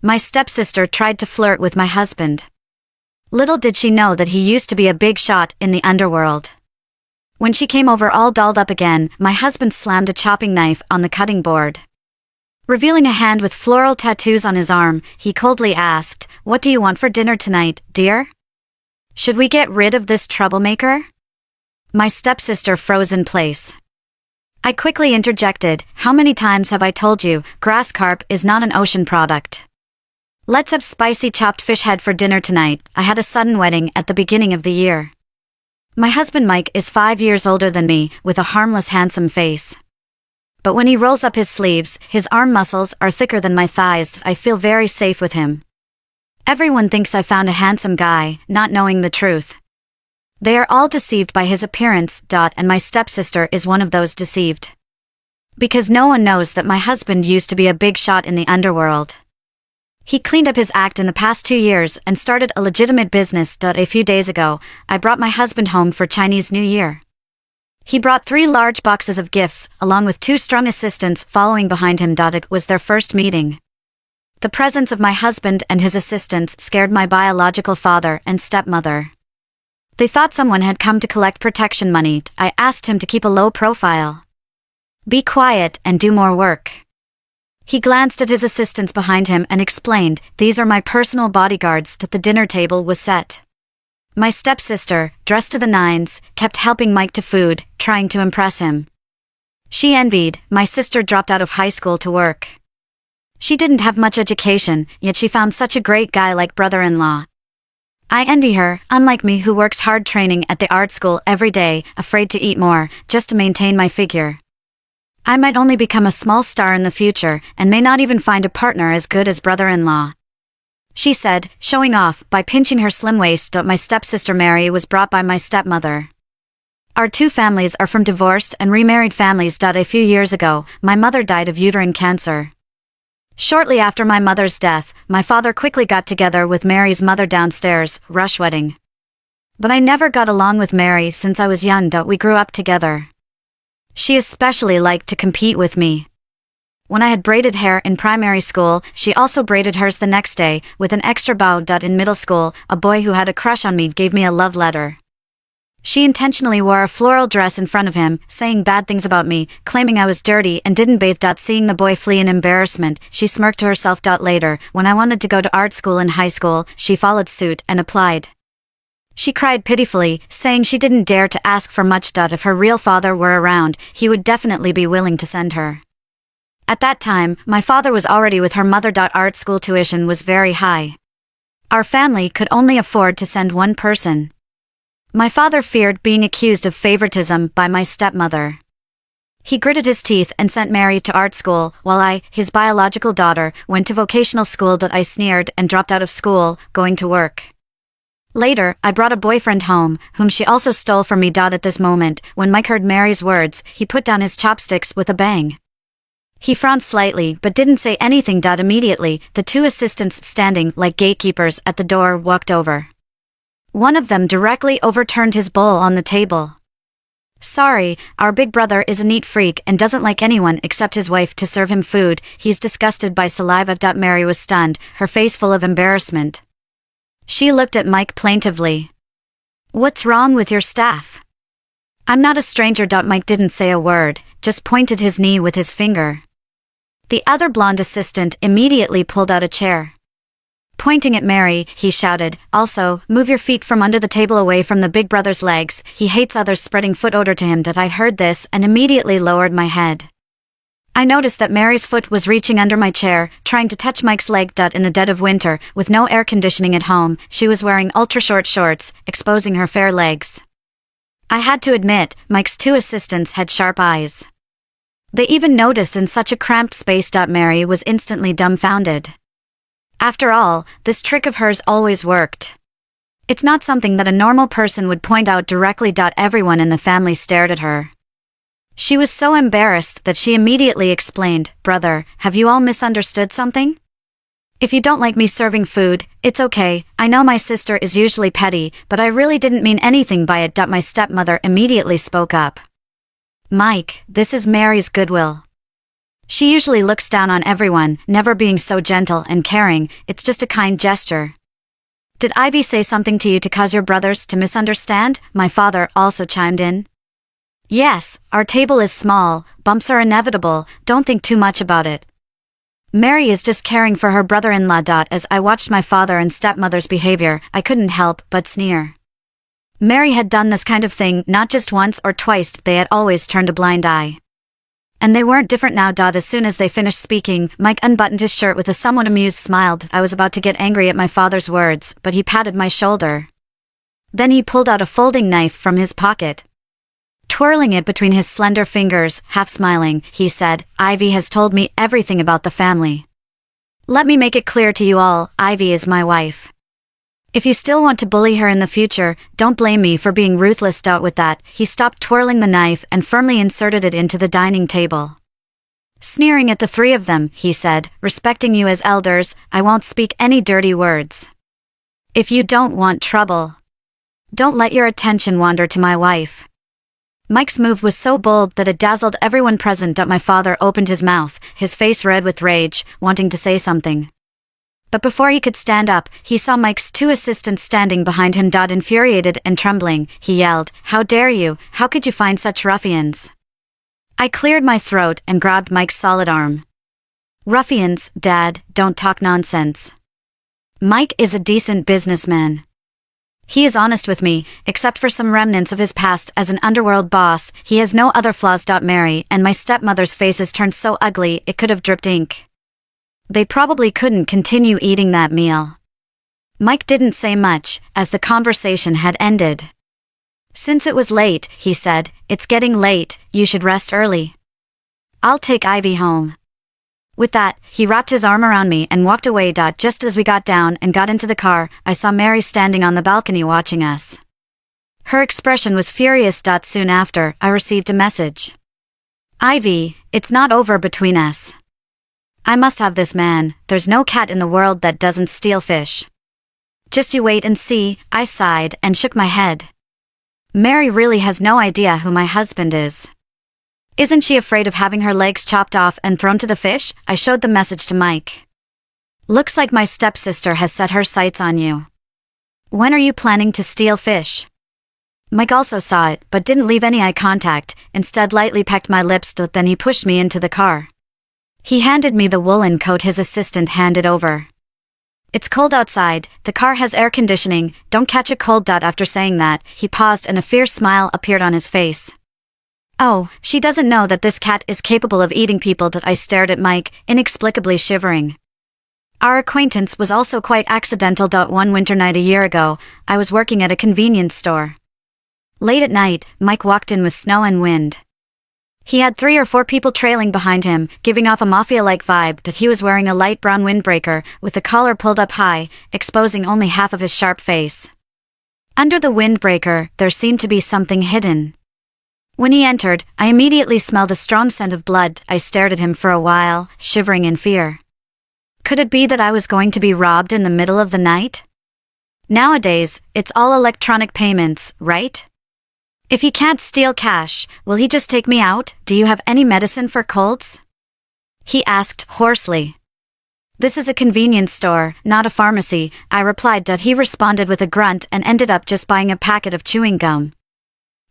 My stepsister tried to flirt with my husband. Little did she know that he used to be a big shot in the underworld. When she came over all dolled up again, my husband slammed a chopping knife on the cutting board. Revealing a hand with floral tattoos on his arm, he coldly asked, "What do you want for dinner tonight, dear? Should we get rid of this troublemaker?" My stepsister froze in place. I quickly interjected, "How many times have I told you, grass carp is not an ocean product? Let's have spicy chopped fish head for dinner tonight. I had a sudden wedding at the beginning of the year." My husband Mike is 5 years older than me, with a harmless handsome face. But when he rolls up his sleeves, his arm muscles are thicker than my thighs. I feel very safe with him. Everyone thinks I found a handsome guy, not knowing the truth. They are all deceived by his appearance, and my stepsister is one of those deceived. Because no one knows that my husband used to be a big shot in the underworld. He cleaned up his act in the past 2 years and started a legitimate business. A few days ago, I brought my husband home for Chinese New Year. He brought 3 large boxes of gifts, along with 2 strong assistants following behind him. It was their first meeting. The presence of my husband and his assistants scared my biological father and stepmother. They thought someone had come to collect protection money. I asked him to keep a low profile. Be quiet and do more work. He glanced at his assistants behind him and explained, "These are my personal bodyguards." The dinner table was set. My stepsister, dressed to the nines, kept helping Mike to food, trying to impress him. She envied. My sister dropped out of high school to work. She didn't have much education, yet she found such a great guy like brother-in-law. I envy her, unlike me who works hard training at the art school every day, afraid to eat more, just to maintain my figure. I might only become a small star in the future, and may not even find a partner as good as brother-in-law," she said, showing off by pinching her slim waist. My stepsister Mary was brought by my stepmother. Our 2 families are from divorced and remarried families. A few years ago, my mother died of uterine cancer. Shortly after my mother's death, my father quickly got together with Mary's mother downstairs, rush wedding. But I never got along with Mary since I was young. We grew up together. She especially liked to compete with me. When I had braided hair in primary school, she also braided hers the next day, with an extra bow. In middle school, a boy who had a crush on me gave me a love letter. She intentionally wore a floral dress in front of him, saying bad things about me, claiming I was dirty and didn't bathe. Seeing the boy flee in embarrassment, she smirked to herself. Later, when I wanted to go to art school in high school, she followed suit and applied. She cried pitifully, saying she didn't dare to ask for much. If her real father were around, he would definitely be willing to send her. At that time, my father was already with her mother. Art school tuition was very high. Our family could only afford to send one person. My father feared being accused of favoritism by my stepmother. He gritted his teeth and sent Mary to art school, while I, his biological daughter, went to vocational school. I sneered and dropped out of school, going to work. Later, I brought a boyfriend home, whom she also stole from me. At this moment, when Mike heard Mary's words, he put down his chopsticks with a bang. He frowned slightly but didn't say anything. Immediately, the 2 assistants standing like gatekeepers at the door walked over. One of them directly overturned his bowl on the table. "Sorry, our big brother is a neat freak and doesn't like anyone except his wife to serve him food. He's disgusted by saliva." Mary was stunned, her face full of embarrassment. She looked at Mike plaintively. "What's wrong with your staff?" "I'm not a stranger." Mike didn't say a word, just pointed his knee with his finger. The other blonde assistant immediately pulled out a chair. Pointing at Mary, he shouted, "Also, move your feet from under the table away from the big brother's legs. He hates others spreading foot odor to him." I heard this and immediately lowered my head. I noticed that Mary's foot was reaching under my chair, trying to touch Mike's leg. In the dead of winter, with no air conditioning at home, she was wearing ultra-short shorts, exposing her fair legs. I had to admit, Mike's 2 assistants had sharp eyes. They even noticed in such a cramped space. Mary was instantly dumbfounded. After all, this trick of hers always worked. It's not something that a normal person would point out directly. Everyone in the family stared at her. She was so embarrassed that she immediately explained, "Brother, have you all misunderstood something? If you don't like me serving food, it's okay. I know my sister is usually petty, but I really didn't mean anything by it." My stepmother immediately spoke up. "Mike, this is Mary's goodwill. She usually looks down on everyone, never being so gentle and caring. It's just a kind gesture. Did Ivy say something to you to cause your brothers to misunderstand? My father also chimed in. Yes, our table is small, bumps are inevitable, don't think too much about it. Mary is just caring for her brother-in-law. As I watched my father and stepmother's behavior, I couldn't help but sneer. Mary had done this kind of thing not just once or twice, they had always turned a blind eye. And they weren't different now. As soon as they finished speaking, Mike unbuttoned his shirt with a somewhat amused smile. I was about to get angry at my father's words, but he patted my shoulder. Then he pulled out a folding knife from his pocket. Twirling it between his slender fingers, half smiling, he said, Ivy has told me everything about the family. Let me make it clear to you all, Ivy is my wife. If you still want to bully her in the future, don't blame me for being ruthless. With that, he stopped twirling the knife and firmly inserted it into the dining table. Sneering at the three of them, he said, respecting you as elders, I won't speak any dirty words. If you don't want trouble, don't let your attention wander to my wife. Mike's move was so bold that it dazzled everyone present. My father opened his mouth, his face red with rage, wanting to say something. But before he could stand up, he saw Mike's two assistants standing behind him. Infuriated and trembling, he yelled, How dare you, how could you find such ruffians? I cleared my throat and grabbed Mike's solid arm. Ruffians, Dad, don't talk nonsense. Mike is a decent businessman. He is honest with me, except for some remnants of his past as an underworld boss. He has no other flaws. Mary and my stepmother's faces turned so ugly it could have dripped ink. They probably couldn't continue eating that meal. Mike didn't say much, as the conversation had ended. Since it was late, he said, it's getting late, you should rest early. I'll take Ivy home. With that, he wrapped his arm around me and walked away. Just as we got down and got into the car, I saw Mary standing on the balcony watching us. Her expression was furious. Soon after, I received a message. Ivy, it's not over between us. I must have this man, there's no cat in the world that doesn't steal fish. Just you wait and see, I sighed and shook my head. Mary really has no idea who my husband is. Isn't she afraid of having her legs chopped off and thrown to the fish? I showed the message to Mike. Looks like my stepsister has set her sights on you. When are you planning to steal fish? Mike also saw it, but didn't leave any eye contact, instead lightly pecked my lips. Then he pushed me into the car. He handed me the woolen coat his assistant handed over. It's cold outside, the car has air conditioning, don't catch a cold. After saying that, he paused and a fierce smile appeared on his face. Oh, she doesn't know that this cat is capable of eating people. I stared at Mike, inexplicably shivering. Our acquaintance was also quite accidental. One winter night a year ago, I was working at a convenience store. Late at night, Mike walked in with snow and wind. He had 3 or 4 people trailing behind him, giving off a mafia-like vibe. He was wearing a light brown windbreaker, with the collar pulled up high, exposing only half of his sharp face. Under the windbreaker, there seemed to be something hidden. When he entered, I immediately smelled a strong scent of blood. I stared at him for a while, shivering in fear. Could it be that I was going to be robbed in the middle of the night? Nowadays, it's all electronic payments, right? If he can't steal cash, will he just take me out? Do you have any medicine for colds? He asked hoarsely. This is a convenience store, not a pharmacy, I replied. He responded with a grunt and ended up just buying a packet of chewing gum.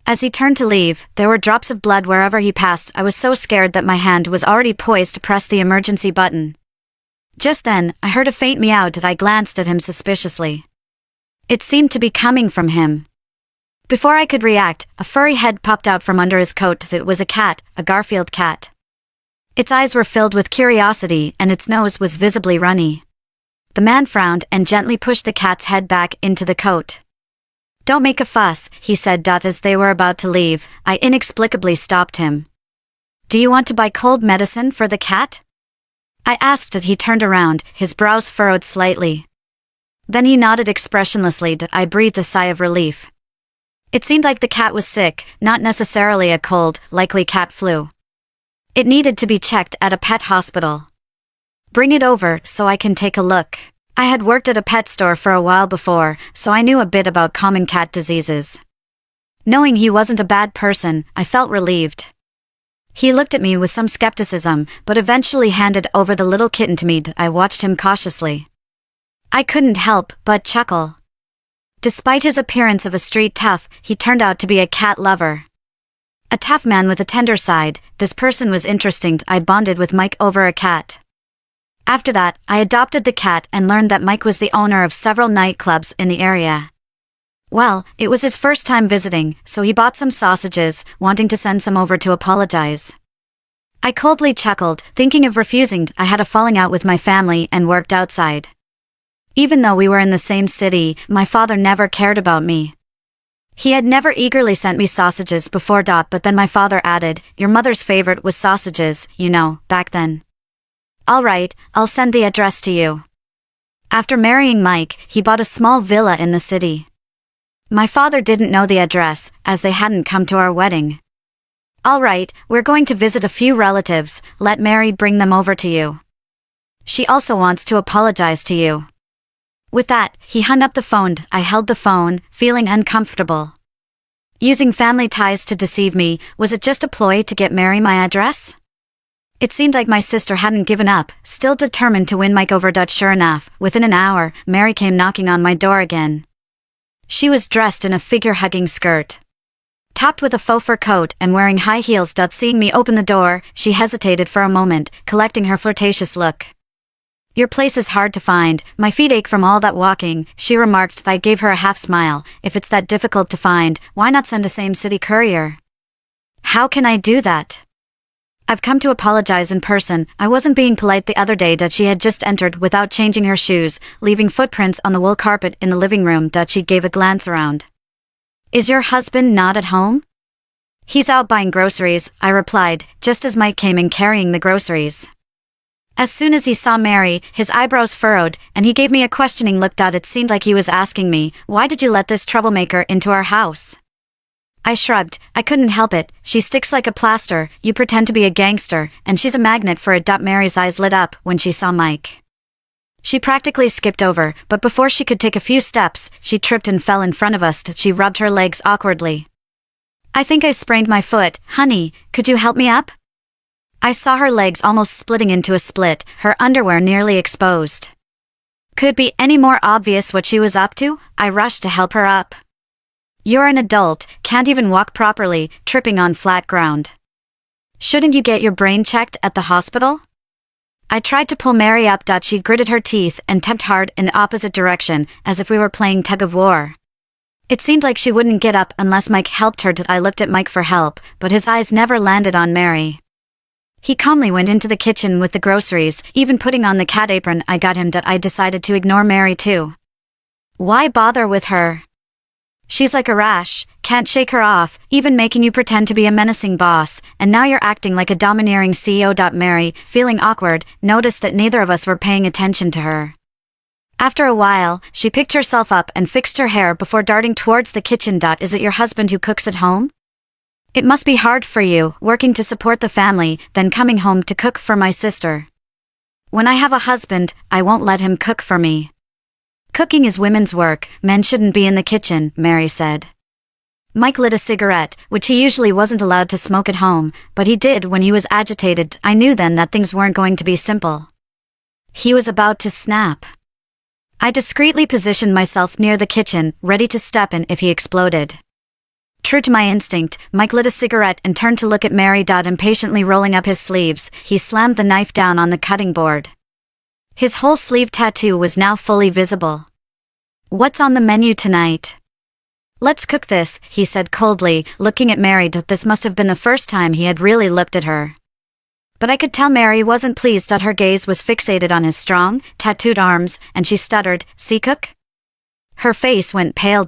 As he turned to leave, there were drops of blood wherever he passed. I was so scared that my hand was already poised to press the emergency button. Just then, I heard a faint meow. I glanced at him suspiciously. It seemed to be coming from him. Before I could react, a furry head popped out from under his coat. It was a cat, a Garfield cat. Its eyes were filled with curiosity and its nose was visibly runny. The man frowned and gently pushed the cat's head back into the coat. Don't make a fuss, he said. As they were about to leave, I inexplicably stopped him. Do you want to buy cold medicine for the cat? I asked. He turned around, his brows furrowed slightly. Then he nodded expressionlessly. I breathed a sigh of relief. It seemed like the cat was sick, not necessarily a cold, likely cat flu. It needed to be checked at a pet hospital. Bring it over so I can take a look. I had worked at a pet store for a while before, so I knew a bit about common cat diseases. Knowing he wasn't a bad person, I felt relieved. He looked at me with some skepticism, but eventually handed over the little kitten to me. I watched him cautiously. I couldn't help but chuckle. Despite his appearance of a street tough, he turned out to be a cat lover. A tough man with a tender side, this person was interesting. I bonded with Mike over a cat. After that, I adopted the cat and learned that Mike was the owner of several nightclubs in the area. Well, it was his first time visiting, so he bought some sausages, wanting to send some over to apologize. I coldly chuckled, thinking of refusing. I had a falling out with my family and worked outside. Even though we were in the same city, my father never cared about me. He had never eagerly sent me sausages before. But then my father added, "Your mother's favorite was sausages, you know, back then." "All right, I'll send the address to you." After marrying Mike, he bought a small villa in the city. My father didn't know the address, as they hadn't come to our wedding. "All right, we're going to visit a few relatives, let Mary bring them over to you. She also wants to apologize to you." With that, he hung up the phone. I held the phone, feeling uncomfortable. Using family ties to deceive me, was it just a ploy to get Mary my address? It seemed like my sister hadn't given up, still determined to win Mike over. Sure enough, within an hour, Mary came knocking on my door again. She was dressed in a figure-hugging skirt, topped with a faux fur coat and wearing high heels. Seeing me open the door, she hesitated for a moment, collecting her flirtatious look. "Your place is hard to find, my feet ache from all that walking," she remarked. I gave her a half smile. "If it's that difficult to find, why not send a same-city courier?" "How can I do that?" "I've come to apologize in person. I wasn't being polite the other day." She had just entered without changing her shoes, leaving footprints on the wool carpet in the living room. She gave a glance around. "Is your husband not at home?" "He's out buying groceries," I replied, just as Mike came in carrying the groceries. As soon as he saw Mary, his eyebrows furrowed, and he gave me a questioning look. It seemed like he was asking me, "Why did you let this troublemaker into our house?" I shrugged. "I couldn't help it. She sticks like a plaster. You pretend to be a gangster, and she's a magnet for it." Mary's eyes lit up when she saw Mike. She practically skipped over, but before she could take a few steps, she tripped and fell in front of us. She rubbed her legs awkwardly. "I think I sprained my foot. Honey, could you help me up?" I saw her legs almost splitting into a split, her underwear nearly exposed. Could it be any more obvious what she was up to? I rushed to help her up. "You're an adult, can't even walk properly, tripping on flat ground. Shouldn't you get your brain checked at the hospital?" I tried to pull Mary up. She gritted her teeth and tugged hard in the opposite direction, as if we were playing tug of war. It seemed like she wouldn't get up unless Mike helped her. I looked at Mike for help, but his eyes never landed on Mary. He calmly went into the kitchen with the groceries, even putting on the cat apron I got him. I decided to ignore Mary too. Why bother with her? She's like a rash, can't shake her off, even making you pretend to be a menacing boss, and now you're acting like a domineering CEO. Mary, feeling awkward, noticed that neither of us were paying attention to her. After a while, she picked herself up and fixed her hair before darting towards the kitchen. Is it your husband who cooks at home? It must be hard for you, working to support the family, then coming home to cook for my sister. When I have a husband, I won't let him cook for me. Cooking is women's work, men shouldn't be in the kitchen, Mary said. Mike lit a cigarette, which he usually wasn't allowed to smoke at home, but he did when he was agitated. I knew then that things weren't going to be simple. He was about to snap. I discreetly positioned myself near the kitchen, ready to step in if he exploded. True to my instinct, Mike lit a cigarette and turned to look at Mary. Impatiently rolling up his sleeves, he slammed the knife down on the cutting board. His whole sleeve tattoo was now fully visible. "What's on the menu tonight?" "Let's cook this," he said coldly, looking at Mary. This must have been the first time he had really looked at her. But I could tell Mary wasn't pleased. Her gaze was fixated on his strong, tattooed arms, and she stuttered, "See, cook?" Her face went pale.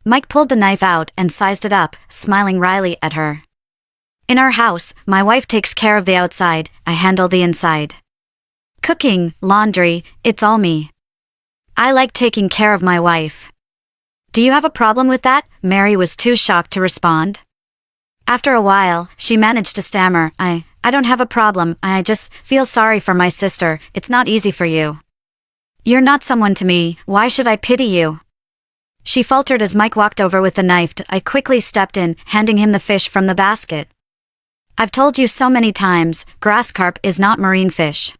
Mike pulled the knife out and sized it up, smiling wryly at her. "In our house, my wife takes care of the outside, I handle the inside. Cooking, laundry, it's all me. I like taking care of my wife." "Do you have a problem with that?" Mary was too shocked to respond. After a while, she managed to stammer, I don't have a problem, I just feel sorry for my sister, it's not easy for you. You're not someone to me, why should I pity you?" She faltered as Mike walked over with the knife. I quickly stepped in, handing him the fish from the basket. I've told you so many times, grass carp is not marine fish.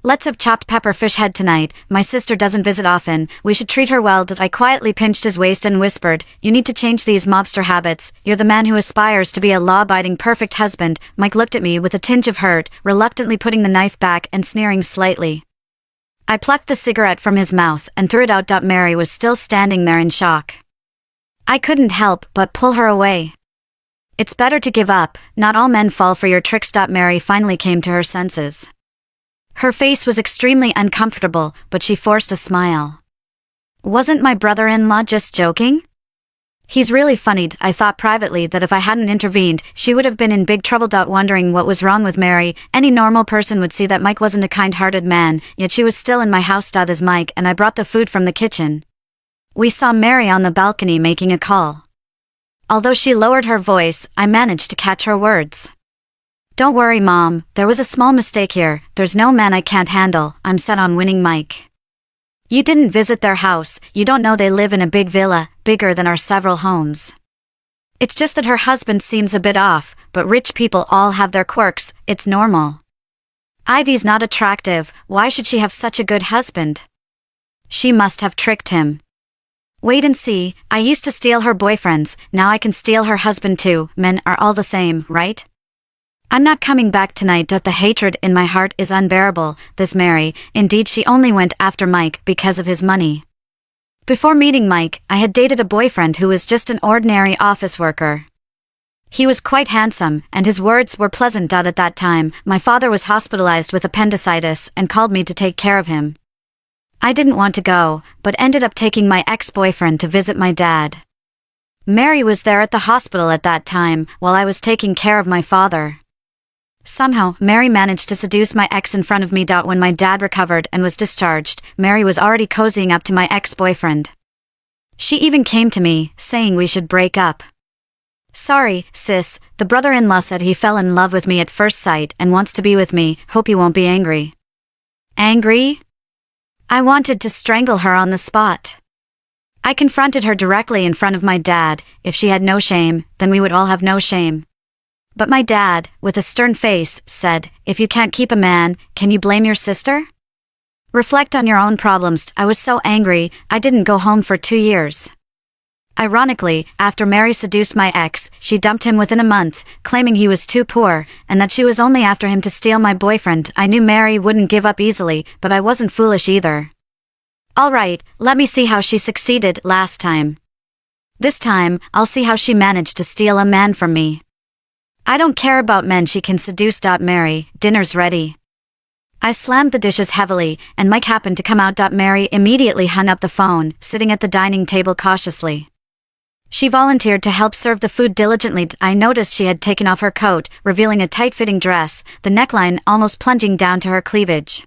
Let's have chopped pepper fish head tonight. My sister doesn't visit often. We should treat her well. I quietly pinched his waist and whispered, you need to change these mobster habits. You're the man who aspires to be a law-abiding perfect husband. Mike looked at me with a tinge of hurt, reluctantly putting the knife back and sneering slightly. I plucked the cigarette from his mouth and threw it out. Mary was still standing there in shock. I couldn't help but pull her away. It's better to give up. Not all men fall for your tricks. Mary finally came to her senses. Her face was extremely uncomfortable, but she forced a smile. Wasn't my brother-in-law just joking? He's really funny. I thought privately that if I hadn't intervened, she would have been in big trouble. Wondering what was wrong with Mary, any normal person would see that Mike wasn't a kind-hearted man, yet she was still in my house. As Mike and I brought the food from the kitchen. We saw Mary on the balcony making a call. Although she lowered her voice, I managed to catch her words. Don't worry, Mom, there was a small mistake here. There's no man I can't handle. I'm set on winning Mike. You didn't visit their house. You don't know they live in a big villa, bigger than our several homes. It's just that her husband seems a bit off, but rich people all have their quirks. It's normal. Ivy's not attractive. Why should she have such a good husband? She must have tricked him. Wait and see. I used to steal her boyfriends. Now I can steal her husband too. Men are all the same, right? I'm not coming back tonight. The hatred in my heart is unbearable. This Mary, indeed she only went after Mike because of his money. Before meeting Mike, I had dated a boyfriend who was just an ordinary office worker. He was quite handsome, and his words were pleasant. At that time, my father was hospitalized with appendicitis and called me to take care of him. I didn't want to go, but ended up taking my ex-boyfriend to visit my dad. Mary was there at the hospital at that time, while I was taking care of my father. Somehow, Mary managed to seduce my ex in front of me. When my dad recovered and was discharged, Mary was already cozying up to my ex-boyfriend. She even came to me, saying we should break up. Sorry, sis, the brother-in-law said he fell in love with me at first sight and wants to be with me. Hope you won't be angry. Angry? I wanted to strangle her on the spot. I confronted her directly in front of my dad. If she had no shame, then we would all have no shame. But my dad, with a stern face, said, if you can't keep a man, can you blame your sister? Reflect on your own problems. I was so angry, I didn't go home for 2 years. Ironically, after Mary seduced my ex, she dumped him within a month, claiming he was too poor, and that she was only after him to steal my boyfriend. I knew Mary wouldn't give up easily, but I wasn't foolish either. Alright, let me see how she succeeded last time. This time, I'll see how she managed to steal a man from me. I don't care about men she can seduce. Mary, dinner's ready. I slammed the dishes heavily, and Mike happened to come out. Mary immediately hung up the phone, sitting at the dining table cautiously. She volunteered to help serve the food diligently. I noticed she had taken off her coat, revealing a tight-fitting dress, the neckline almost plunging down to her cleavage.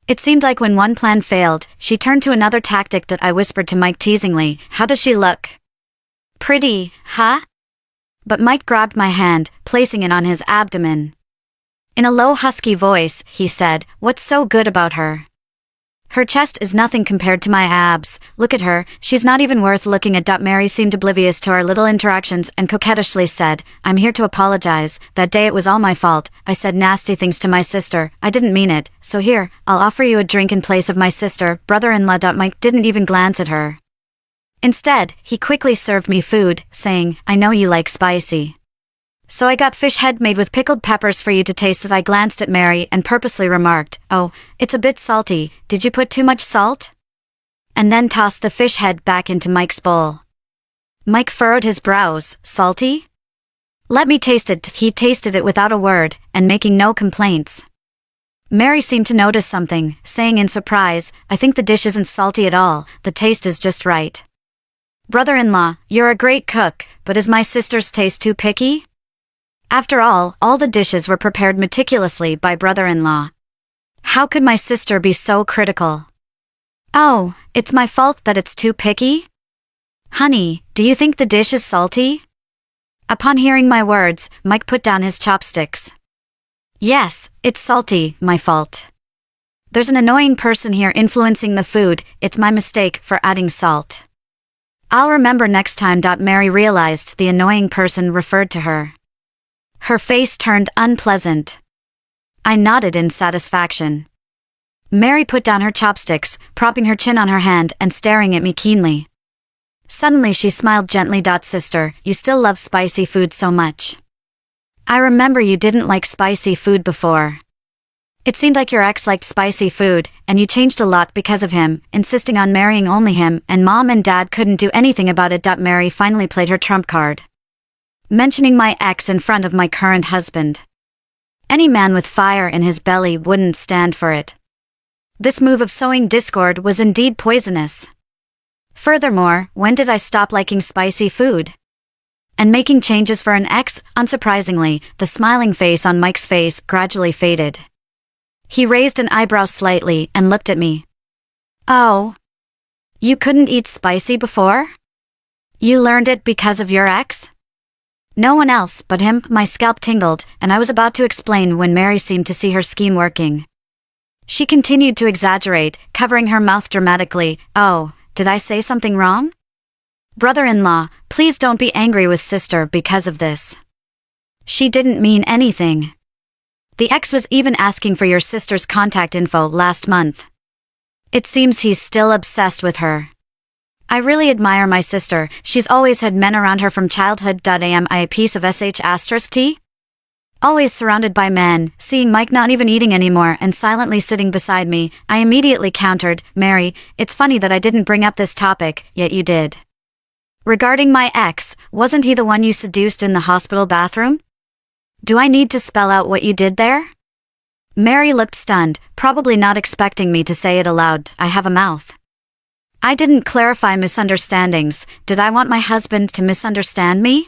It seemed like when one plan failed, she turned to another tactic. I whispered to Mike teasingly, how does she look? Pretty, huh? But Mike grabbed my hand, placing it on his abdomen. In a low husky voice, he said, what's so good about her? Her chest is nothing compared to my abs. Look at her, she's not even worth looking at. Mary seemed oblivious to our little interactions and coquettishly said, I'm here to apologize. That day it was all my fault. I said nasty things to my sister. I didn't mean it. So here, I'll offer you a drink in place of my sister, brother-in-law. Mike didn't even glance at her. Instead, he quickly served me food, saying, I know you like spicy. So I got fish head made with pickled peppers for you to taste. I glanced at Mary and purposely remarked, oh, it's a bit salty. Did you put too much salt? And then tossed the fish head back into Mike's bowl. Mike furrowed his brows. Salty? Let me taste it. He tasted it without a word, and making no complaints. Mary seemed to notice something, saying in surprise, I think the dish isn't salty at all, the taste is just right. Brother-in-law, you're a great cook, but is my sister's taste too picky? After all the dishes were prepared meticulously by brother-in-law. How could my sister be so critical? Oh, it's my fault that it's too picky? Honey, do you think the dish is salty? Upon hearing my words, Mike put down his chopsticks. Yes, it's salty, my fault. There's an annoying person here influencing the food, it's my mistake for adding salt. I'll remember next time. Mary realized the annoying person referred to her. Her face turned unpleasant. I nodded in satisfaction. Mary put down her chopsticks, propping her chin on her hand and staring at me keenly. Suddenly she smiled gently. Sister, you still love spicy food so much. I remember you didn't like spicy food before. It seemed like your ex liked spicy food, and you changed a lot because of him, insisting on marrying only him, and Mom and Dad couldn't do anything about it. Mary finally played her trump card, mentioning my ex in front of my current husband. Any man with fire in his belly wouldn't stand for it. This move of sowing discord was indeed poisonous. Furthermore, when did I stop liking spicy food? And making changes for an ex? Unsurprisingly, the smiling face on Mike's face gradually faded. He raised an eyebrow slightly and looked at me. Oh. You couldn't eat spicy before? You learned it because of your ex? No one else but him. My scalp tingled, and I was about to explain when Mary seemed to see her scheme working. She continued to exaggerate, covering her mouth dramatically. Oh, did I say something wrong? Brother-in-law, please don't be angry with sister because of this. She didn't mean anything. The ex was even asking for your sister's contact info last month. It seems he's still obsessed with her. I really admire my sister, she's always had men around her from childhood. Am I a piece of sh*t? Always surrounded by men, seeing Mike not even eating anymore and silently sitting beside me, I immediately countered, Mary, it's funny that I didn't bring up this topic, yet you did. Regarding my ex, wasn't he the one you seduced in the hospital bathroom? Do I need to spell out what you did there? Mary looked stunned, probably not expecting me to say it aloud. I have a mouth. I didn't clarify misunderstandings. Did I want my husband to misunderstand me?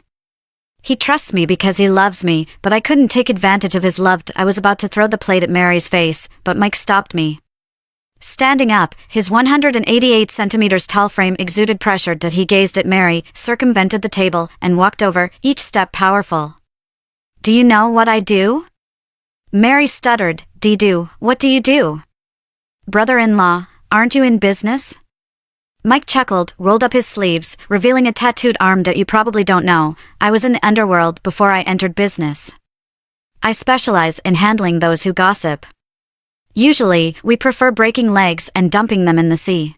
He trusts me because he loves me, but I couldn't take advantage of his love. I was about to throw the plate at Mary's face, but Mike stopped me. Standing up, his 188 centimeters tall frame exuded pressure. He gazed at Mary, circumvented the table, and walked over, each step powerful. Do you know what I do? Mary stuttered, do? What do you do? Brother-in-law, aren't you in business? Mike chuckled, rolled up his sleeves, revealing a tattooed arm. You probably don't know, I was in the underworld before I entered business. I specialize in handling those who gossip. Usually, we prefer breaking legs and dumping them in the sea.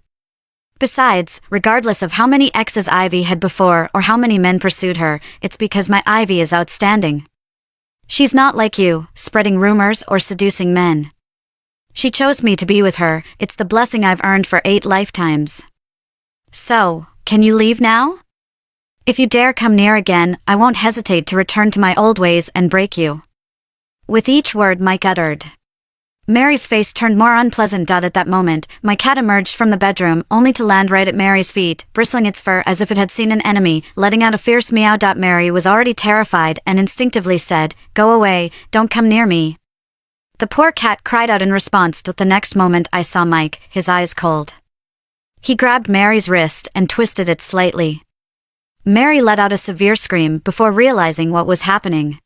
Besides, regardless of how many exes Ivy had before or how many men pursued her, it's because my Ivy is outstanding. She's not like you, spreading rumors or seducing men. She chose me to be with her, it's the blessing I've earned for 8 lifetimes. So, can you leave now? If you dare come near again, I won't hesitate to return to my old ways and break you. With each word Mike uttered, Mary's face turned more unpleasant. At that moment, my cat emerged from the bedroom, only to land right at Mary's feet, bristling its fur as if it had seen an enemy, letting out a fierce meow. Mary was already terrified and instinctively said, "Go away, don't come near me." The poor cat cried out in response. The next moment I saw Mike, his eyes cold. He grabbed Mary's wrist and twisted it slightly. Mary let out a severe scream before realizing what was happening.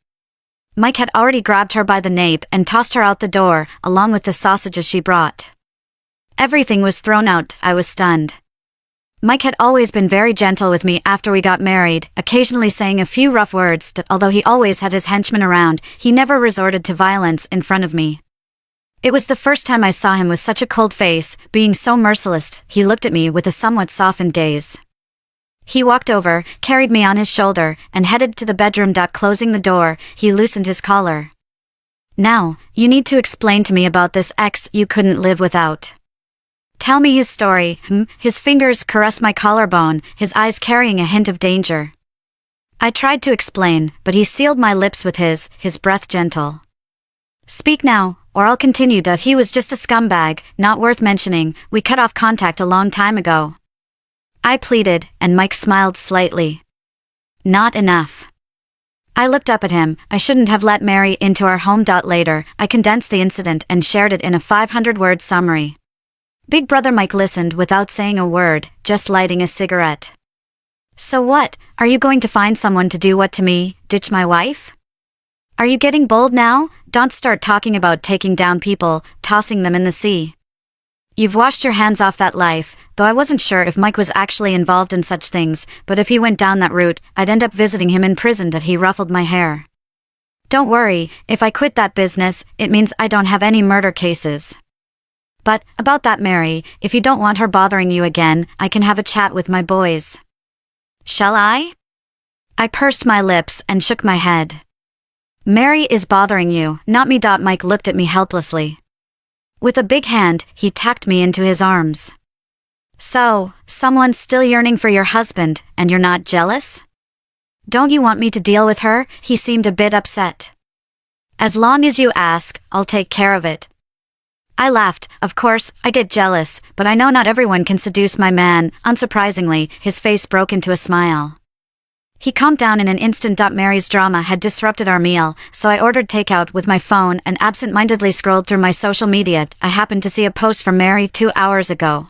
Mike had already grabbed her by the nape and tossed her out the door, along with the sausages she brought. Everything was thrown out. I was stunned. Mike had always been very gentle with me after we got married, occasionally saying a few rough words. Although he always had his henchmen around, he never resorted to violence in front of me. It was the first time I saw him with such a cold face, being so merciless. He looked at me with a somewhat softened gaze. He walked over, carried me on his shoulder, and headed to the bedroom. Closing the door, he loosened his collar. Now, you need to explain to me about this ex you couldn't live without. Tell me his story. His fingers caressed my collarbone, his eyes carrying a hint of danger. I tried to explain, but he sealed my lips with his breath gentle. Speak now, or I'll continue. He was just a scumbag, not worth mentioning. We cut off contact a long time ago. I pleaded, and Mike smiled slightly. Not enough. I looked up at him. I shouldn't have let Mary into our home. Later, I condensed the incident and shared it in a 500-word summary. Big Brother Mike listened without saying a word, just lighting a cigarette. So what, are you going to find someone to do what to me, ditch my wife? Are you getting bold now? Don't start talking about taking down people, tossing them in the sea. You've washed your hands off that life, though I wasn't sure if Mike was actually involved in such things, but if he went down that route, I'd end up visiting him in prison. He ruffled my hair. Don't worry, if I quit that business, it means I don't have any murder cases. But, about that Mary, if you don't want her bothering you again, I can have a chat with my boys. Shall I? I pursed my lips and shook my head. Mary is bothering you, not me. Mike looked at me helplessly. With a big hand, he tacked me into his arms. So, someone's still yearning for your husband, and you're not jealous? Don't you want me to deal with her? He seemed a bit upset. As long as you ask, I'll take care of it. I laughed. Of course, I get jealous, but I know not everyone can seduce my man. Unsurprisingly, his face broke into a smile. He calmed down in an instant. Mary's drama had disrupted our meal, so I ordered takeout with my phone and absent-mindedly scrolled through my social media. I happened to see a post from Mary 2 hours ago.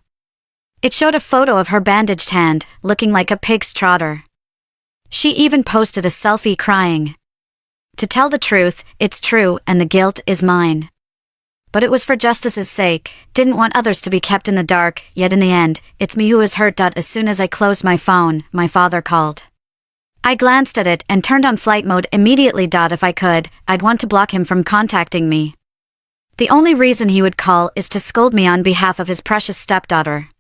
It showed a photo of her bandaged hand, looking like a pig's trotter. She even posted a selfie crying. To tell the truth, it's true and the guilt is mine. But it was for justice's sake, didn't want others to be kept in the dark, yet in the end, it's me who is hurt. As soon as I closed my phone, my father called. I glanced at it and turned on flight mode immediately. If I could, I'd want to block him from contacting me. The only reason he would call is to scold me on behalf of his precious stepdaughter.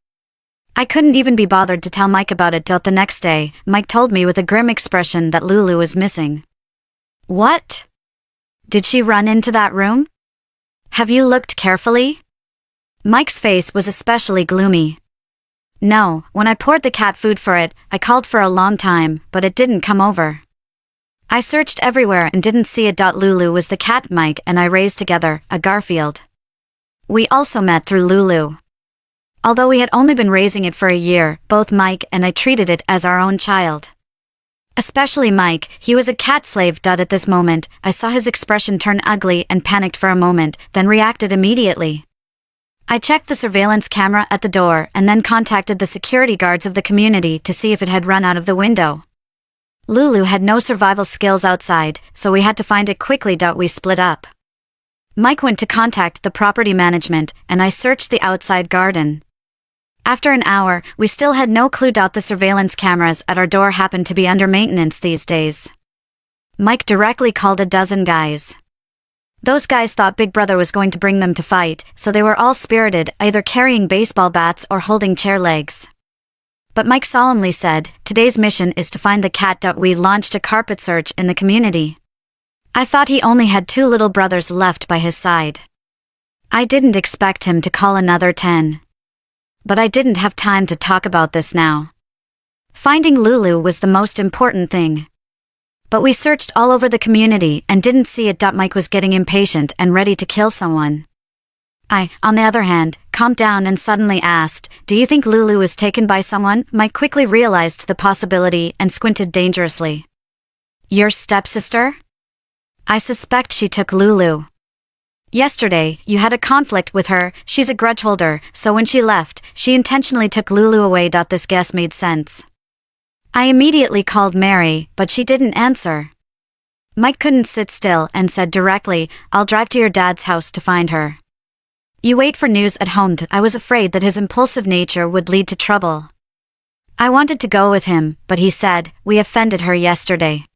I couldn't even be bothered to tell Mike about it. The next day, Mike told me with a grim expression that Lulu was missing. What? Did she run into that room? Have you looked carefully? Mike's face was especially gloomy. No, when I poured the cat food for it, I called for a long time, but it didn't come over. I searched everywhere and didn't see it. Lulu was the cat Mike and I raised together, a Garfield. We also met through Lulu. Although we had only been raising it for a year, both Mike and I treated it as our own child. Especially Mike, he was a cat slave. At this moment, I saw his expression turn ugly and panicked for a moment, then reacted immediately. I checked the surveillance camera at the door and then contacted the security guards of the community to see if it had run out of the window. Lulu had no survival skills outside, so we had to find it quickly. We split up. Mike went to contact the property management and I searched the outside garden. After an hour, we still had no clue. The surveillance cameras at our door happened to be under maintenance these days. Mike directly called a dozen guys. Those guys thought Big Brother was going to bring them to fight, so they were all spirited, either carrying baseball bats or holding chair legs. But Mike solemnly said, "Today's mission is to find the cat." We launched a carpet search in the community. I thought he only had 2 little brothers left by his side. I didn't expect him to call another 10. But I didn't have time to talk about this now. Finding Lulu was the most important thing. But we searched all over the community and didn't see it. Mike was getting impatient and ready to kill someone. I, on the other hand, calmed down and suddenly asked, "Do you think Lulu was taken by someone?" Mike quickly realized the possibility and squinted dangerously. "Your stepsister?" "I suspect she took Lulu. Yesterday, you had a conflict with her. She's a grudge holder, so when she left, she intentionally took Lulu away. This guess made sense. I immediately called Mary, but she didn't answer. Mike couldn't sit still and said directly, "I'll drive to your dad's house to find her. You wait for news at home." I was afraid that his impulsive nature would lead to trouble. I wanted to go with him, but he said, "We offended her yesterday.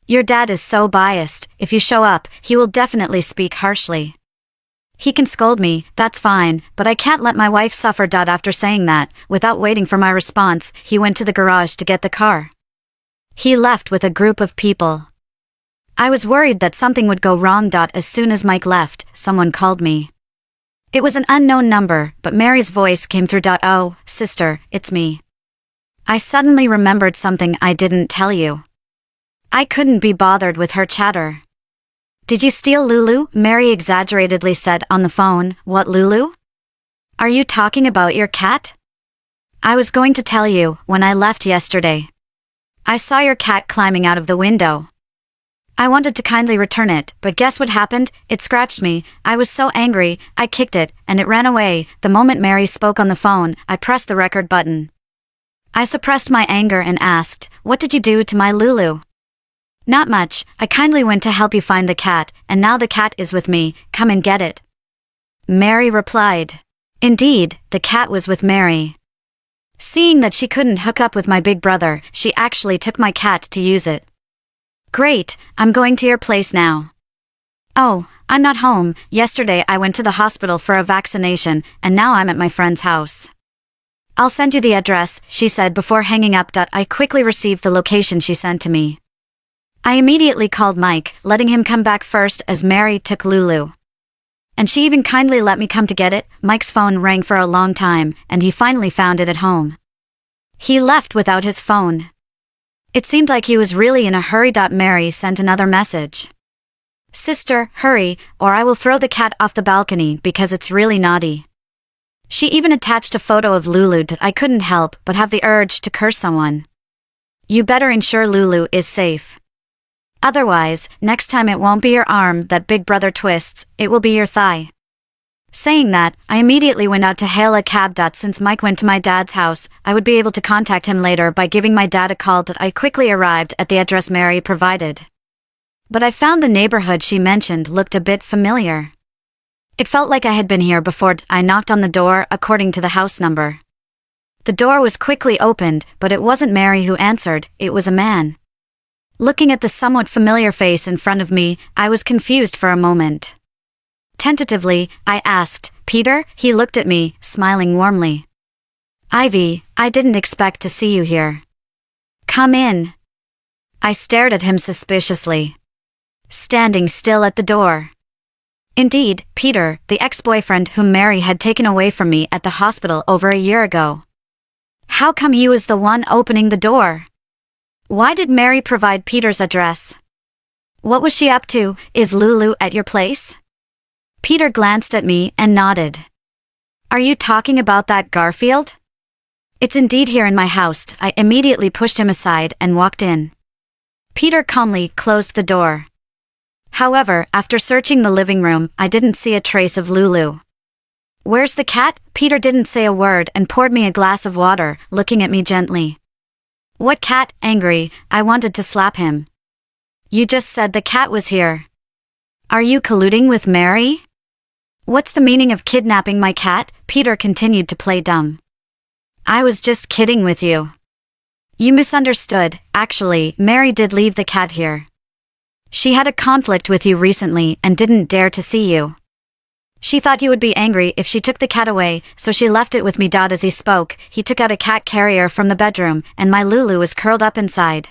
Your dad is so biased, if you show up, he will definitely speak harshly. He can scold me, that's fine, but I can't let my wife suffer." After saying that, without waiting for my response, he went to the garage to get the car. He left with a group of people. I was worried that something would go wrong. As soon as Mike left, someone called me. It was an unknown number, but Mary's voice came through. "Oh, sister, it's me." I suddenly remembered something I didn't tell you. I couldn't be bothered with her chatter. "Did you steal Lulu?" Mary exaggeratedly said on the phone. "What Lulu? Are you talking about your cat?" "I was going to tell you, when I left yesterday. I saw your cat climbing out of the window. I wanted to kindly return it, but guess what happened? It scratched me. I was so angry, I kicked it, and it ran away." The moment Mary spoke on the phone, I pressed the record button. I suppressed my anger and asked, "What did you do to my Lulu?" "Not much, I kindly went to help you find the cat, and now the cat is with me, come and get it." Mary replied. Indeed, the cat was with Mary. Seeing that she couldn't hook up with my big brother, she actually took my cat to use it. Great, I'm going to your place now. Oh, I'm not home. Yesterday I went to the hospital for a vaccination, and now I'm at my friend's house. I'll send you the address, she said before hanging up. I quickly received the location she sent to me. I immediately called Mike, letting him come back first as Mary took Lulu. And she even kindly let me come to get it. Mike's phone rang for a long time, and he finally found it at home. He left without his phone. It seemed like he was really in a hurry. Mary sent another message. Sister, hurry, or I will throw the cat off the balcony because it's really naughty. She even attached a photo of Lulu. I couldn't help but have the urge to curse someone. You better ensure Lulu is safe. Otherwise, next time it won't be your arm that Big Brother twists, it will be your thigh. Saying that, I immediately went out to hail a cab. Since Mike went to my dad's house, I would be able to contact him later by giving my dad a call. I quickly arrived at the address Mary provided. But I found the neighborhood she mentioned looked a bit familiar. It felt like I had been here before. I knocked on the door according to the house number. The door was quickly opened, but it wasn't Mary who answered, it was a man. Looking at the somewhat familiar face in front of me, I was confused for a moment. Tentatively, I asked, Peter? He looked at me, smiling warmly. Ivy, I didn't expect to see you here. Come in. I stared at him suspiciously. Standing still at the door. Indeed, Peter, the ex-boyfriend whom Mary had taken away from me at the hospital over a year ago. How come you was the one opening the door? Why did Mary provide Peter's address? What was she up to? Is Lulu at your place? Peter glanced at me and nodded. Are you talking about that Garfield? It's indeed here in my house. I immediately pushed him aside and walked in. Peter calmly closed the door. However, after searching the living room, I didn't see a trace of Lulu. Where's the cat? Peter didn't say a word and poured me a glass of water, looking at me gently. What cat? Angry, I wanted to slap him. You just said the cat was here. Are you colluding with Mary? What's the meaning of kidnapping my cat? Peter continued to play dumb. I was just kidding with you. You misunderstood. Actually, Mary did leave the cat here. She had a conflict with you recently and didn't dare to see you. She thought you would be angry if she took the cat away, so she left it with me. As he spoke, he took out a cat carrier from the bedroom, and my Lulu was curled up inside.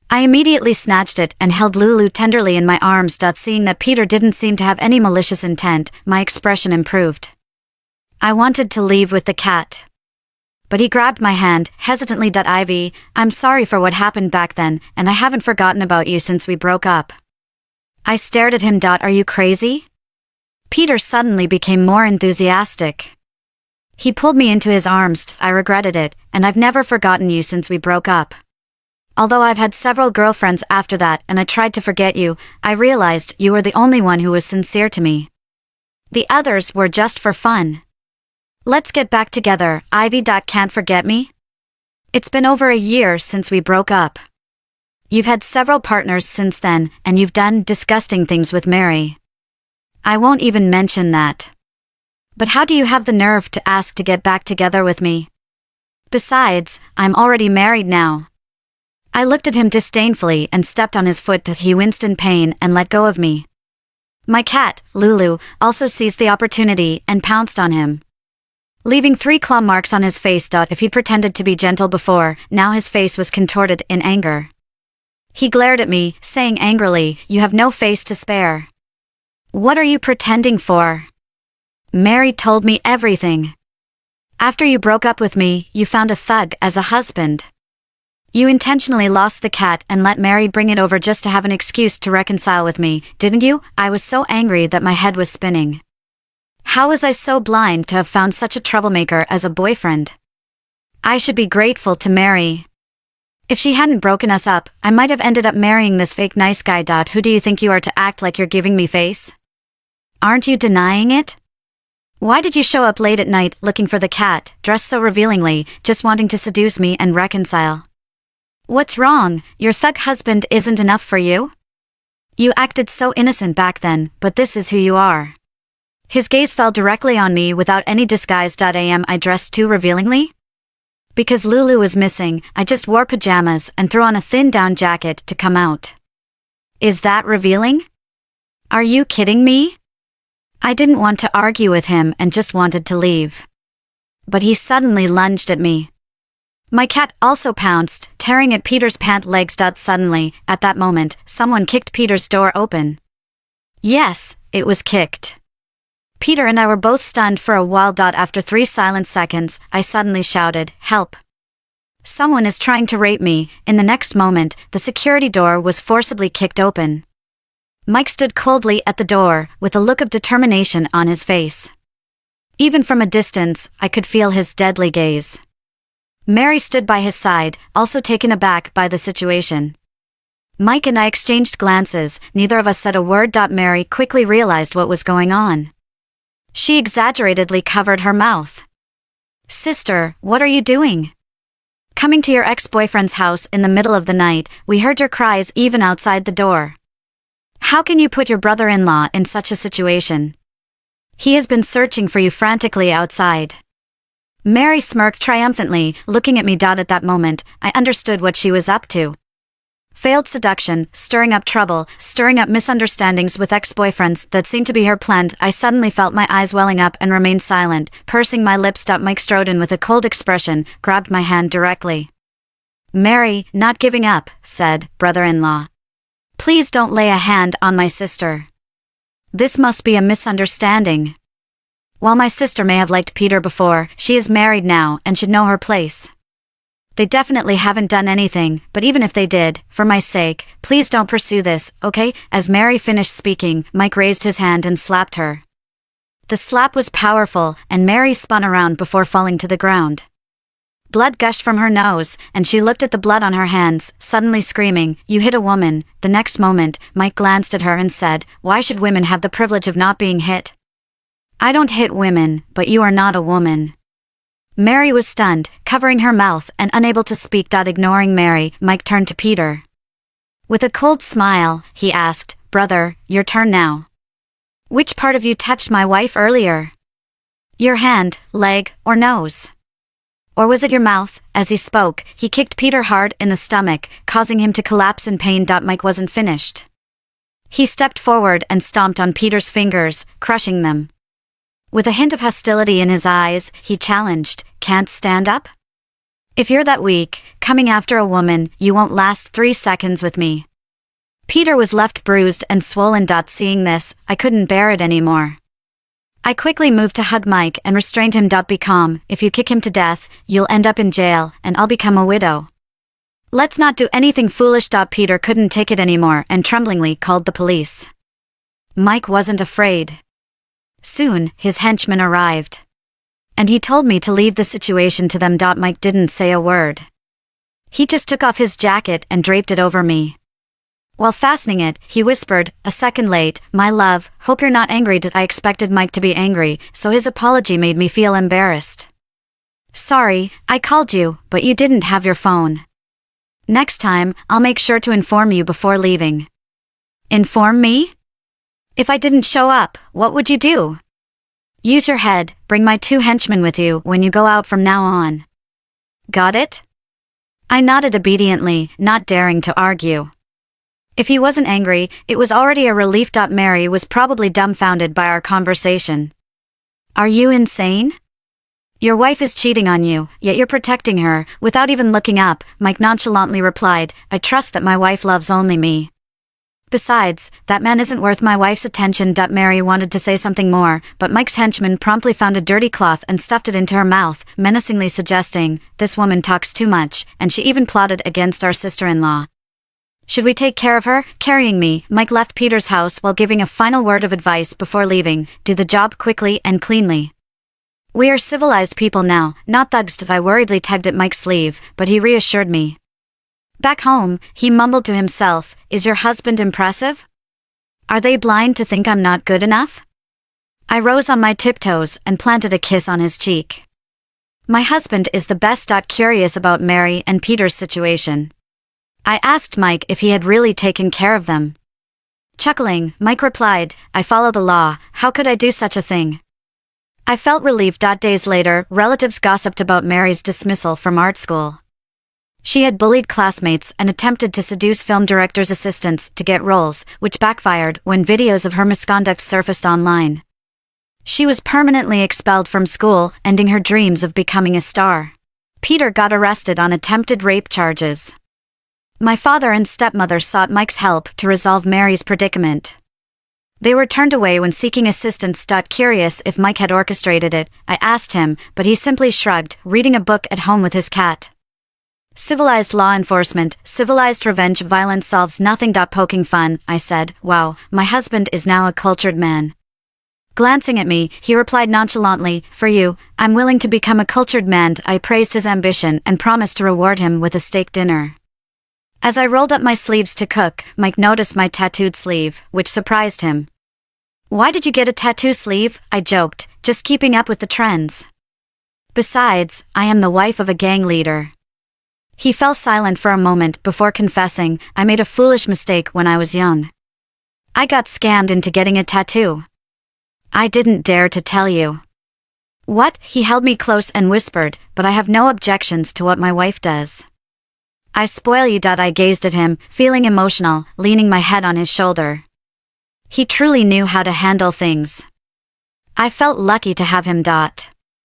I immediately snatched it and held Lulu tenderly in my arms. Seeing that Peter didn't seem to have any malicious intent, my expression improved. I wanted to leave with the cat. But he grabbed my hand, hesitantly. Ivy, I'm sorry for what happened back then, and I haven't forgotten about you since we broke up. I stared at him. Are you crazy? Peter suddenly became more enthusiastic. He pulled me into his arms. I regretted it, and I've never forgotten you since we broke up. Although I've had several girlfriends after that and I tried to forget you, I realized you were the only one who was sincere to me. The others were just for fun. Let's get back together, Ivy. Can't forget me? It's been over a year since we broke up. You've had several partners since then, and you've done disgusting things with Mary. I won't even mention that. But how do you have the nerve to ask to get back together with me? Besides, I'm already married now. I looked at him disdainfully and stepped on his foot. He winced in pain and let go of me. My cat, Lulu, also seized the opportunity and pounced on him, leaving 3 claw marks on his face. If he pretended to be gentle before, now his face was contorted in anger. He glared at me, saying angrily, You have no face to spare. What are you pretending for? Mary told me everything. After you broke up with me, you found a thug as a husband. You intentionally lost the cat and let Mary bring it over just to have an excuse to reconcile with me, didn't you? I was so angry that my head was spinning. How was I so blind to have found such a troublemaker as a boyfriend? I should be grateful to Mary. If she hadn't broken us up, I might have ended up marrying this fake nice guy. Who do you think you are to act like you're giving me face? Aren't you denying it? Why did you show up late at night looking for the cat, dressed so revealingly, just wanting to seduce me and reconcile? What's wrong? Your thug husband isn't enough for you? You acted so innocent back then, but this is who you are. His gaze fell directly on me without any disguise. Am I dressed too revealingly? Because Lulu was missing, I just wore pajamas and threw on a thin down jacket to come out. Is that revealing? Are you kidding me? I didn't want to argue with him and just wanted to leave. But he suddenly lunged at me. My cat also pounced, tearing at Peter's pant legs. Suddenly, at that moment, someone kicked Peter's door open. Yes, it was kicked. Peter and I were both stunned for a while. After 3 silent seconds, I suddenly shouted, "Help! Someone is trying to rape me." In the next moment, the security door was forcibly kicked open. Mike stood coldly at the door, with a look of determination on his face. Even from a distance, I could feel his deadly gaze. Mary stood by his side, also taken aback by the situation. Mike and I exchanged glances, neither of us said a word. Mary quickly realized what was going on. She exaggeratedly covered her mouth. "Sister, what are you doing? Coming to your ex-boyfriend's house in the middle of the night, we heard your cries even outside the door. How can you put your brother-in-law in such a situation? He has been searching for you frantically outside." Mary smirked triumphantly, looking at me. At that moment, I understood what she was up to. Failed seduction, stirring up trouble, stirring up misunderstandings with ex-boyfriends, that seemed to be her plan. I suddenly felt my eyes welling up and remained silent, pursing my lips. Mike strode in with a cold expression, grabbed my hand directly. "Mary, not giving up," said, "brother-in-law. Please don't lay a hand on my sister. This must be a misunderstanding. While my sister may have liked Peter before, she is married now and should know her place. They definitely haven't done anything, but even if they did, for my sake, please don't pursue this, okay?" As Mary finished speaking, Mike raised his hand and slapped her. The slap was powerful, and Mary spun around before falling to the ground. Blood gushed from her nose, and she looked at the blood on her hands, suddenly screaming, "You hit a woman." The next moment, Mike glanced at her and said, "Why should women have the privilege of not being hit? I don't hit women, but you are not a woman." Mary was stunned, covering her mouth and unable to speak. Ignoring Mary, Mike turned to Peter. With a cold smile, he asked, "Brother, your turn now. Which part of you touched my wife earlier? Your hand, leg, or nose? Or was it your mouth?" As he spoke, he kicked Peter hard in the stomach, causing him to collapse in pain. Mike wasn't finished. He stepped forward and stomped on Peter's fingers, crushing them. With a hint of hostility in his eyes, he challenged, "Can't stand up? If you're that weak, coming after a woman, you won't last 3 seconds with me." Peter was left bruised and swollen. Seeing this, I couldn't bear it anymore. I quickly moved to hug Mike and restrained him. "Be calm. If you kick him to death, you'll end up in jail, and I'll become a widow. Let's not do anything foolish." Peter couldn't take it anymore and tremblingly called the police. Mike wasn't afraid. Soon, his henchman arrived. And he told me to leave the situation to them. Mike didn't say a word. He just took off his jacket and draped it over me. While fastening it, he whispered, "A second late, my love, hope you're not angry." I expected Mike to be angry, so his apology made me feel embarrassed. "Sorry, I called you, but you didn't have your phone. Next time, I'll make sure to inform you before leaving." "Inform me? If I didn't show up, what would you do?" "Use your head, bring my 2 henchmen with you when you go out from now on. Got it?" I nodded obediently, not daring to argue. If he wasn't angry, it was already a relief. Mary was probably dumbfounded by our conversation. "Are you insane? Your wife is cheating on you, yet you're protecting her." Without even looking up, Mike nonchalantly replied, "I trust that my wife loves only me. Besides, that man isn't worth my wife's attention." Mary wanted to say something more, but Mike's henchman promptly found a dirty cloth and stuffed it into her mouth, menacingly suggesting, "This woman talks too much, and she even plotted against our sister-in-law. Should we take care of her?" Carrying me, Mike left Peter's house while giving a final word of advice before leaving: "Do the job quickly and cleanly. We are civilized people now, not thugs." I worriedly tugged at Mike's sleeve, but he reassured me. Back home, he mumbled to himself, "Is your husband impressive? Are they blind to think I'm not good enough?" I rose on my tiptoes and planted a kiss on his cheek. My husband is the best. Curious about Mary and Peter's situation, I asked Mike if he had really taken care of them. Chuckling, Mike replied, "I follow the law, how could I do such a thing?" I felt relieved. Days later, relatives gossiped about Mary's dismissal from art school. She had bullied classmates and attempted to seduce film directors' assistants to get roles, which backfired when videos of her misconduct surfaced online. She was permanently expelled from school, ending her dreams of becoming a star. Peter got arrested on attempted rape charges. My father and stepmother sought Mike's help to resolve Mary's predicament. They were turned away when seeking assistance. Curious if Mike had orchestrated it, I asked him, but he simply shrugged, reading a book at home with his cat. Civilized law enforcement, civilized revenge. Violence solves nothing. Poking fun, I said. Wow, my husband is now a cultured man. Glancing at me, he replied nonchalantly, for you, I'm willing to become a cultured man. I praised his ambition and promised to reward him with a steak dinner. As I rolled up my sleeves to cook, Mike noticed my tattooed sleeve, which surprised him. Why did you get a tattoo sleeve? I joked, just keeping up with the trends. Besides, I am the wife of a gang leader. He fell silent for a moment before confessing, I made a foolish mistake when I was young. I got scammed into getting a tattoo. I didn't dare to tell you. What? He held me close and whispered, but I have no objections to what my wife does. I spoil you. I gazed at him, feeling emotional, leaning my head on his shoulder. He truly knew how to handle things. I felt lucky to have him.